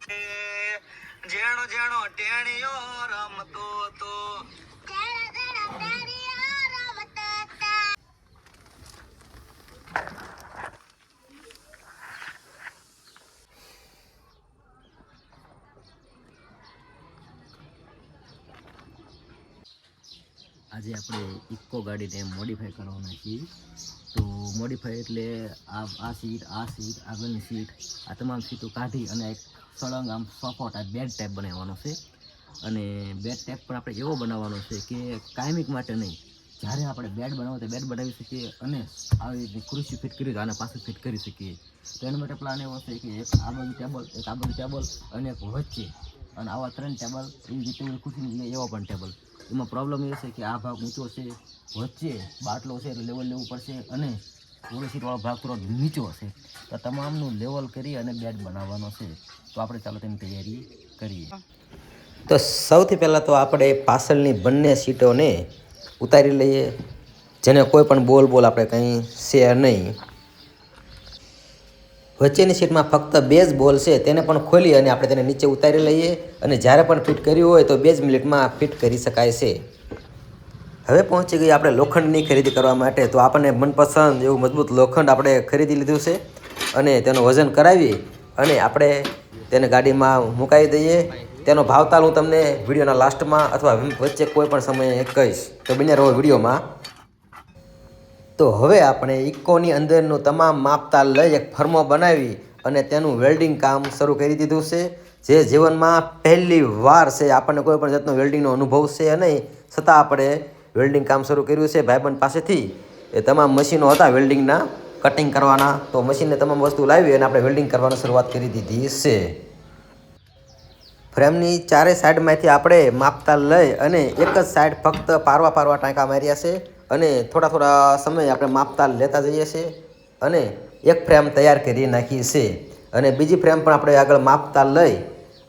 જેણો જેણો ટેણીઓ રમતો તો આજે આપણે ઇકો ગાડીને મોડિફાઈ કરવાના છીએ. તો મોડિફાઈ એટલે આ સીટ આગળની સીટ આ તમામ સીટો કાઢી અને એક સળંગ આમ સોફા ટાઈપ બેડ ટાઈપ બનાવવાનો છે. અને બેડ ટાઈપ પણ આપણે એવો બનાવવાનો છે કે કાયમિક માટે નહીં, જ્યારે આપણે બેડ બનાવો તો બેડ બનાવી શકીએ અને આવી રીતે ખુરશી ફિટ કરી આને પાછું ફિટ કરી શકીએ. તો એના માટે પ્લાન એવો છે કે એક આ બાજુ ટેબલ, એક આ બાજુ ટેબલ અને એક વચ્ચે, અને આવા 3 ટેબલ એવી રીતે ખુરશીની જગ્યાએ એવો પણ ટેબલ. એમાં પ્રોબ્લેમ એ છે કે આ ભાગ ઊંચો છે, વચ્ચે બાટલો છે એટલે લેવલ લેવું પડશે, અને ઓલી સીટવાળો ભાગ થોડો નીચો હશે. તો તમામનું લેવલ કરી અને બેડ બનાવવાનો છે. તો આપણે ચાલો તેની તૈયારી કરીએ. તો સૌથી પહેલાં તો આપણે પાછળની બંને સીટોને ઉતારી લઈએ, જેને કોઈ પણ બોલ આપણે કંઈ છે નહીં. વચ્ચેની સીટમાં ફક્ત 2 જ બોલ છે, તેને પણ ખોલી અને આપણે તેને નીચે ઉતારી લઈએ. અને જ્યારે પણ ફિટ કર્યું હોય તો 2 જ મિનિટમાં ફિટ કરી શકાય છે. હવે પહોંચી ગઈ આપણે લોખંડની ખરીદી કરવા માટે. તો આપણને મનપસંદ એવું મજબૂત લોખંડ આપણે ખરીદી લીધું છે, અને તેનું વજન કરાવી અને આપણે તેને ગાડીમાં મુકાવી દઈએ. તેનો ભાવતાલ હું તમને વિડીયોના લાસ્ટમાં અથવા વચ્ચે કોઈ પણ સમયે કહીશ, તો બને રહો વિડીયોમાં. તો હવે આપણે ઇકોની અંદરનું તમામ માપતાલ લઈ એક ફર્મો બનાવી અને તેનું વેલ્ડિંગ કામ શરૂ કરી દીધું છે. જે જીવનમાં પહેલી વાર છે, આપણને કોઈ પણ જાતનો વેલ્ડિંગનો અનુભવ છે નહીં, છતાં આપણે વેલ્ડિંગ કામ શરૂ કર્યું છે ભાઈબંધ પાસેથી. એ તમામ મશીનો હતા વેલ્ડિંગના, કટિંગ કરવાના. તો મશીનને તમામ વસ્તુ લાવી અને આપણે વેલ્ડિંગ કરવાની શરૂઆત કરી દીધી છે. ફ્રેમની ચારે સાઈડમાંથી આપણે માપતાલ લઈ અને એક જ સાઈડ ફક્ત પારવા ટાંકા માર્યા છે. અને થોડા સમય આપણે માપતાલ લેતા જઈએ છીએ અને એક ફ્રેમ તૈયાર કરી નાખી છે. અને બીજી ફ્રેમ પણ આપણે આગળ માપતાલ લઈ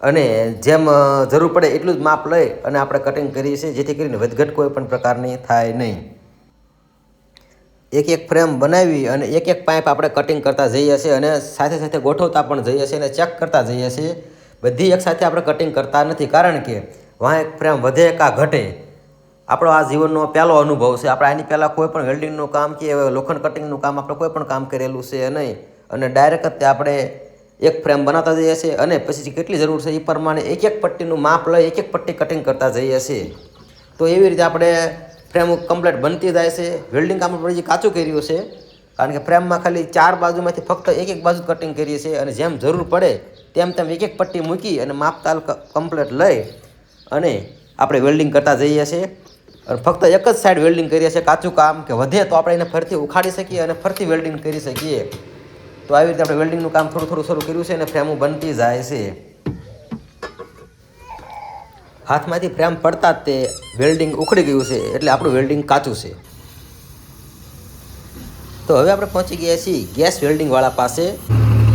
અને જેમ જરૂર પડે એટલું જ માપ લઈ અને આપણે કટિંગ કરીએ છીએ, જેથી કરીને વધઘટ કોઈ પણ પ્રકારની થાય નહીં. એક ફ્રેમ બનાવી અને એક પાઇપ આપણે કટિંગ કરતા જઈએ છીએ અને સાથે ગોઠવતા પણ જઈએ છીએ અને ચેક કરતા જઈએ છીએ. બધી એકસાથે આપણે કટિંગ કરતા નથી, કારણ કે વાં એક ફ્રેમ વધે કાં ઘટે. આપણો આ જીવનનો પહેલો અનુભવ છે. આપણે આની પહેલાં કોઈ પણ વેલ્ડિંગનું કામ કે લોખંડ કટિંગનું કામ આપણે કોઈ પણ કામ કરેલું છે નહીં. અને ડાયરેક્ટ જ આપણે એક ફ્રેમ બનાવતા જઈએ છીએ અને પછી કેટલી જરૂર છે એ પ્રમાણે એક પટ્ટીનું માપ લઈ એક પટ્ટી કટિંગ કરતા જઈએ છીએ. તો એવી રીતે આપણે ફ્રેમ કમ્પ્લીટ બનતી જાય છે. વેલ્ડિંગ કામ આપણે જે કાચું કર્યું છે, કારણ કે ફ્રેમમાં ખાલી 4 બાજુમાંથી ફક્ત એક બાજુ કટિંગ કરીએ છીએ. અને જેમ જરૂર પડે તેમ એક પટ્ટી મૂકી અને માપતાલ કમ્પ્લીટ લઈ અને આપણે વેલ્ડિંગ કરતા જઈએ છીએ. અને ફક્ત એક જ સાઈડ વેલ્ડિંગ કરીએ છીએ કાચું કામ, કે વધે તો આપણે એને ફરીથી ઉખાડી શકીએ અને ફરીથી વેલ્ડિંગ કરી શકીએ. તો આવી રીતે આપણે વેલ્ડિંગનું કામ થોડું શરૂ કર્યું છે અને ફ્રેમો બનતી જાય છે. હાથમાંથી ફ્રેમ પડતા જ તે વેલ્ડિંગ ઉખડી ગયું છે, એટલે આપણું વેલ્ડિંગ કાચું છે. તો હવે આપણે પહોંચી ગયા છીએ ગેસ વેલ્ડિંગવાળા પાસે.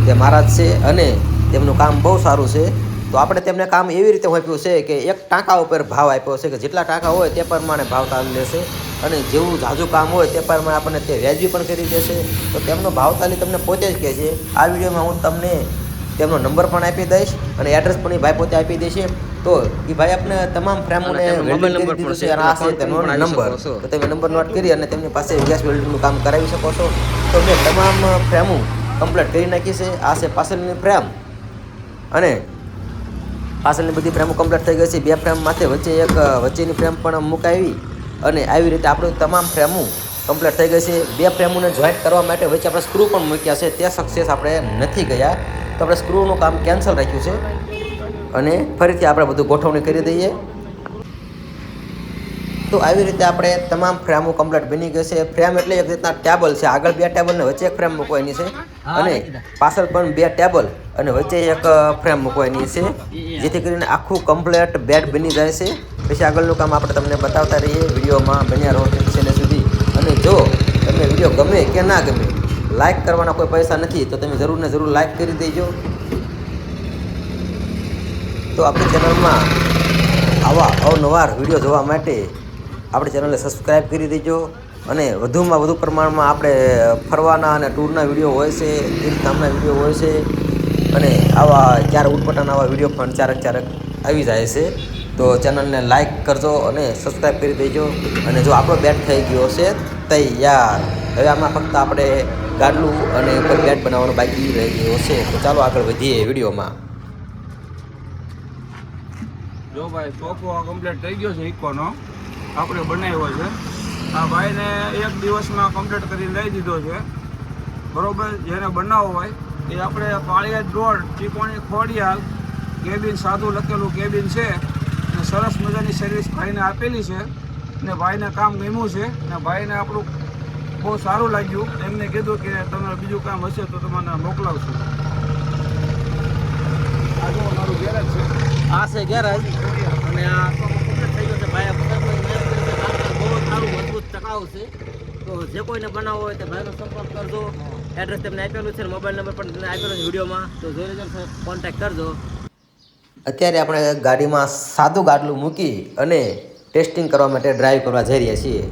તે મહારાજ છે અને તેમનું કામ બહુ સારું છે. તો આપણે તેમને કામ એવી રીતે આપ્યું છે કે એક ટાંકા ઉપર ભાવ આપ્યો છે કે જેટલા ટાંકા હોય તે પ્રમાણે ભાવ તાલી લેશે, અને જેવું ઝાઝું કામ હોય તે પ્રમાણે આપણને તે વ્યાજબી પણ કરી દેશે. તો તેમનો ભાવતાલી તમને પોતે જ કહે છે. આ વિડીયોમાં હું તમને તેમનો નંબર પણ આપી દઈશ અને એડ્રેસ પણ એ ભાઈ પોતે આપી દેશે. તો એ ભાઈ આપણે તમામ ફ્રેમોને વેલ્ડિંગ કરી દીધું છે અને આ છે તેનો નંબર. તો તમે નંબર નોટ કરી અને તેમની પાસે ગેસ વેલ્ડિંગનું કામ કરાવી શકો છો. તો મેં તમામ ફ્રેમો કમ્પ્લીટ કરી નાખી છે. આ છે પાછળની ફ્રેમ, અને પાછળની બધી ફ્રેમો કમ્પ્લીટ થઈ ગઈ છે. 2 ફ્રેમ માથે વચ્ચેની ફ્રેમ પણ મુકાવી અને આવી રીતે આપણે તમામ ફ્રેમો કમ્પ્લીટ થઈ ગઈ છે. 2 ફ્રેમોને જોઈન્ટ કરવા માટે વચ્ચે આપણે સ્ક્રૂ પણ મૂક્યા છે, તે સક્સેસ આપણે નથી ગયા. તો આપણે સ્ક્રૂનું કામ કેન્સલ રાખ્યું છે અને ફરીથી આપણે બધું ગોઠવણી કરી દઈએ. તો આવી રીતે આપણે તમામ ફ્રેમો કમ્પ્લીટ બની ગઈ છે. ફ્રેમ એટલે એક રીતના ટેબલ છે. આગળ 2 ટેબલ ને વચ્ચે એક ફ્રેમ મૂકવાની છે, અને પાછળ પણ 2 ટેબલ અને વચ્ચે એક ફ્રેમ મૂકવાની છે, જેથી કરીને આખું કમ્પ્લીટ બેડ બની જાય છે. પછી આગળનું કામ આપણે તમને બતાવતા રહીએ વિડીયોમાં. બન્યા રહો છેલ્લે સુધી. અને જો તમને વિડીયો ગમે કે ના ગમે, લાઇક કરવાના કોઈ પૈસા નથી, તો તમે જરૂર ને જરૂર લાઇક કરી દેજો. તો આપણી ચેનલમાં આવા અવનવાર વિડીયો જોવા માટે આપણી ચેનલને સબસ્ક્રાઈબ કરી દેજો. અને વધુમાં વધુ પ્રમાણમાં આપણે ફરવાના અને ટૂરના વિડીયો હોય છે, તીર્થધામના વિડીયો હોય છે, અને આવા ક્યારે ઉટપટાના આવા વિડીયો પણ ક્યારેક આવી જાય છે. તો ચેનલને લાઇક કરજો અને સબસ્ક્રાઈબ કરી દેજો. અને જો આપણો બેટ થઈ ગયો છે તૈયાર. હવે આમાં ફક્ત આપણે ગાડલું અને ઉપર બેટ બનાવવાનો બાકી રહી ગયો છે. તો ચાલો આગળ વધીએ વિડીયોમાં. જો ભાઈ સોફો કમ્પ્લીટ થઈ ગયો છે ઇકોનો આપણે બનાવ્યો છે. આ ભાઈને એક દિવસમાં કમ્પ્લીટ કરી લઈ દીધો છે. બરોબર, જેને બનાવવો હોય એ આપણે પાળિયાદ રોડ ચીકોણી ખોડિયાલ કેબિન સાદું લખેલું કેબિન છે અને સરસ મજાની સર્વિસ ભાઈને આપેલી છે ને ભાઈને કામ ગમ્યું છે ને ભાઈને આપણું બહુ સારું લાગ્યું. એમને કીધું કે તમારે બીજું કામ હશે તો તમને મોકલાવશું. આ જો મારું ગેરેજ છે, આ છે ગેરેજ અને આ થઈ ગયો છે ભાઈ. બહુ સારું મજબૂત ટકાઉ છે. તો જે કોઈને બનાવવો હોય તો ભાઈનો સંપર્ક કરજો. એડ્રેસ તમને આપેલું છે, મોબાઈલ નંબર પણ તમને આપેલો છે વિડીયોમાં. તો જોઈ લેજો, કોન્ટેક્ટ કરજો. અત્યારે આપણે ગાડીમાં સાદું ગાડલું મૂકી અને ટેસ્ટિંગ કરવા માટે ડ્રાઈવ કરવા જઈ રહ્યા છીએ.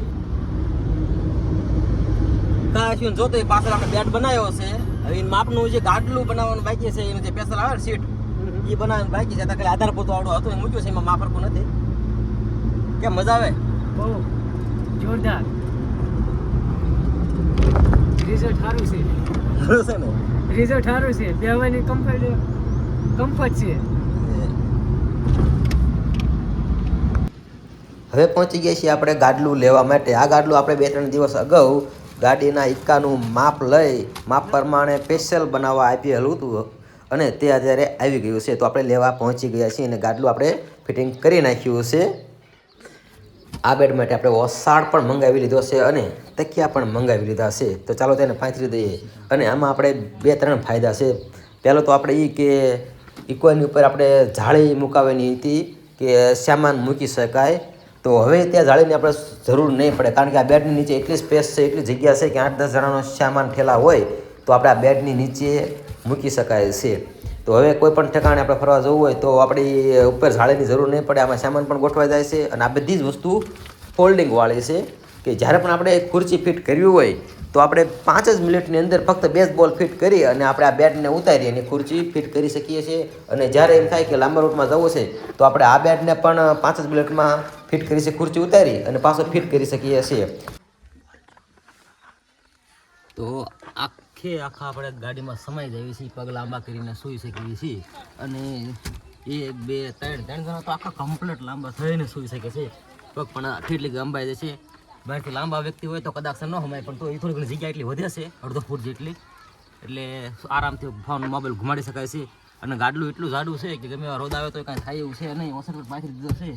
કાશું જો તો એ પાછળ આપણે બેટ બનાવ્યો છે. હવે માપનું જે ગાડલું બનાવવાનું બાકી છે, એનું જે સ્પેશિયલ આવે ને સીટ એ બનાવવાનું બાકી છે. ખાલી આધાર પૂરતો આવડો હતો એ મૂક્યું છે, એમાં માપ સરખું નથી. કેમ મજા આવે? બહુ જોરદાર રિઝલ્ટ સારું છે. સારું છે ને? રિઝલ્ટ સારું છે. બેહવાની કમ્ફર્ટ છે. હવે પહોંચી ગયા છીએ આપણે ગાડલું લેવા માટે. આ ગાડલું આપણે 2-3 દિવસ અગાઉ ગાડીના ઇક્કાનું માપ લઈ માપ પ્રમાણે સ્પેશિયલ બનાવવા આપેલું હતું અને તે અત્યારે આવી ગયું છે. તો આપણે લેવા પહોંચી ગયા છીએ અને ગાડલું આપણે ફિટિંગ કરી નાખ્યું છે. આ બેડ માટે આપણે ઓસાડ પણ મંગાવી લીધો છે અને તકિયા પણ મંગાવી લીધા છે. તો ચાલો તેને પાથરી દઈએ. અને આમાં આપણે 2-3 ફાયદા છે. પહેલો તો આપણે એ કે ઇકોની ઉપર આપણે જાળી મુકાવવાની હતી કે સામાન મૂકી શકાય. તો હવે ત્યાં જાળીની આપણે જરૂર નહીં પડે, કારણ કે આ બેડની નીચે એટલી સ્પેસ છે, એટલી જગ્યા છે કે 8-10 જણાનો સામાન ઠેલા હોય તો આપણે આ બેડની નીચે મૂકી શકાય છે. તો હવે કોઈ પણ ઠેકાણે આપણે ફરવા જવું હોય તો આપણી ઉપર જાળીની જરૂર નહીં પડે. આમાં સામાન પણ ગોઠવાઈ જાય છે અને આ બધી જ વસ્તુ ફોલ્ડિંગવાળી છે કે જ્યારે પણ આપણે ખુરચી ફિટ કરવી હોય તો આપણે 5 જ મિનિટની અંદર ફક્ત બેઝબોલ ફિટ કરી અને આપણે આ બેડને ઉતારી અને ખુરચી ફિટ કરી શકીએ છીએ. અને જ્યારે એમ થાય કે લાંબા રૂટમાં જવું છે તો આપણે આ બેડને પણ 5 જ મિનિટમાં ફિટ કરી શકીએ, ખુરચી ઉતારી અને પાછો ફિટ કરી શકીએ છીએ. તો આખા આપણે ગાડીમાં સમાઈ જઈએ છીએ, પગ લાંબા કરીને સૂઈ શકીએ છીએ. અને 1, 2, 3 જણા તો આખા કમ્પ્લીટ લાંબા થઈને સૂઈ શકે છે. પગ પણ આટલી લંબાઈ જાય છે. બહારથી લાંબા વ્યક્તિ હોય તો કદાચ ન સમાય, પણ તો એ થોડી ઘણી જગ્યા એટલી વધે છે, 1.5 ફૂટ જેટલી, એટલે આરામથી ફોન મોબાઈલ ઘુમાડી શકાય છે. અને ગાડલું એટલું જાડું છે કે ગમે એવા રોદ આવે તો કાંઈ થાય એવું છે નહીં. ઓછર પાથરી દીધો છે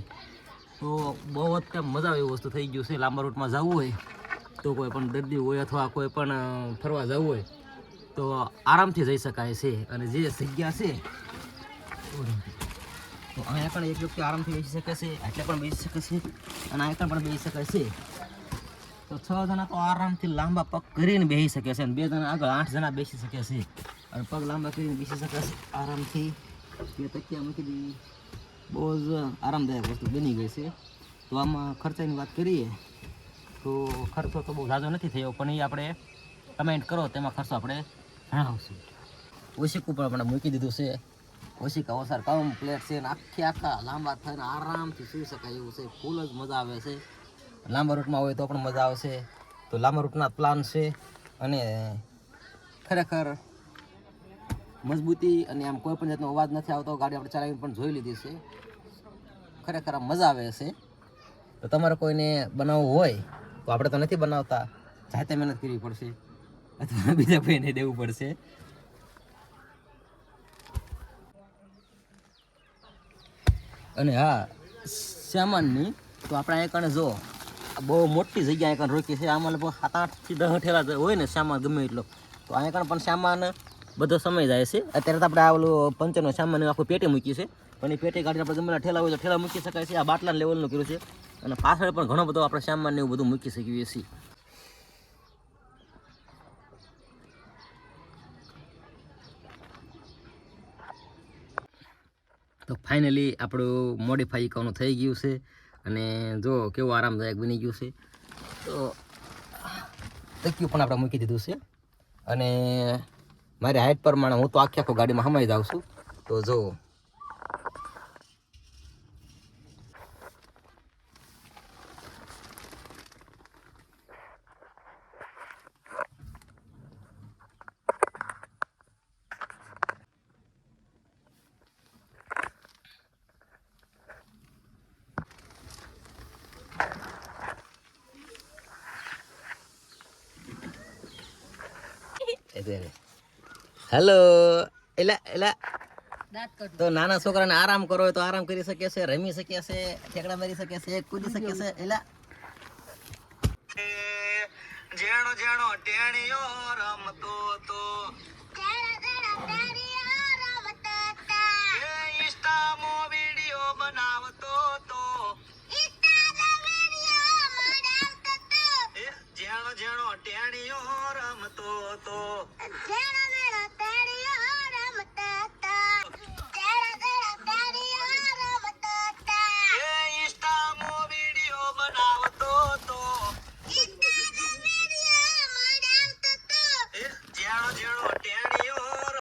તો બહુ જ ત્યાં મજા આવે એવી વસ્તુ થઈ ગયું છે. લાંબા રૂટમાં જવું હોય તો કોઈ પણ દર્દી હોય અથવા કોઈ પણ ફરવા જવું હોય તો આરામથી જઈ શકાય છે. અને જે જગ્યા છે તો અહીંયા પણ એક વ્યક્તિ આરામથી બેસી શકે છે, એટલે પણ બેસી શકે છે અને અહીંયા પણ બેસી શકાય છે. તો 6 જણા તો આરામથી લાંબા પગ કરીને બેસી શકે છે અને 2 જણા આગળ 8 જણા બેસી શકે છે અને પગ લાંબા કરીને બેસી શકે છે આરામથી. બે તકિયા મૂકી દઈએ, બહુ જ આરામદાયક વસ્તુ બની ગઈ છે. તો આમાં ખર્ચાની વાત કરીએ તો ખર્ચો તો બહુ ઝાઝો નથી થયો, પણ એ આપણે કમેન્ટ કરો તેમાં ખર્ચો આપણે જણાવશું. ઓશિક ઉપર આપણે મૂકી દીધું છે. ઓશિકા ઓસાર કમ્પ્લેટ છે અને આખા લાંબા થઈને આરામથી સૂઈ શકાય એવું છે. ફૂલ જ મજા આવે છે. લાંબા રૂટમાં હોય તો પણ મજા આવશે. તો લાંબા રૂટના પ્લાન છે અને ખરેખર મજબૂતી અને આમ કોઈ પણ જાતનો અવાજ નથી આવતો. ગાડી આપણે ચલાવીને પણ જોઈ લીધી છે. ખરેખર આમ મજા આવે છે. તો તમારે કોઈને બનાવવું હોય તો આપણે તો નથી બનાવતા, જાતે મહેનત કરવી પડશે અથવા બીજા કોઈને દેવું પડશે. અને હા, સામાનની તો આપણે અહીંયા કણે જો બહુ મોટી જગ્યા અહીંયા રોકી છે. આમાં લગભગ 7-8 થી 10 ઠેલા હોય ને સામાન ગમે એટલો, તો અહીંયા કણે પણ સામાન બધો સમય જાય છે. અત્યારે તો આપણે આ ઓલું પંચરનો સામાન આખું પેટી મૂકી છે, પણ એ પેટી ગાડી આપણે ગમે ઠેલા હોય તો ઠેલા મૂકી શકાય છે. આ બાટલા લેવલનું કર્યું છે અને પાછળ પણ ઘણો બધો આપણે સામાન ને એવું બધું મૂકી શકીએ છીએ. તો ફાઇનલી આપણું મોડિફાઈ કરવાનું થઈ ગયું છે અને જો કેવું આરામદાયક બની ગયું છે. તો તકિયું પણ આપણે મૂકી દીધું છે અને મારી હાઈટ પ્રમાણે હું તો આખો ગાડીમાં હમાઈ જાઉં છું. તો જો હેલો એલા એલા તો નાના છોકરાને આરામ કરો હોય તો આરામ કરી શકે છે, રમી શકે છે, ઠેકડા મારી શકે છે, કૂદી શકે છે. એલા જેણો જેણો ટેણીઓ રમતો તો એ ઇન્સ્ટામાં વિડીયો બનાવતો તો એ જેણો જેણો ટેણીઓ રમતો તો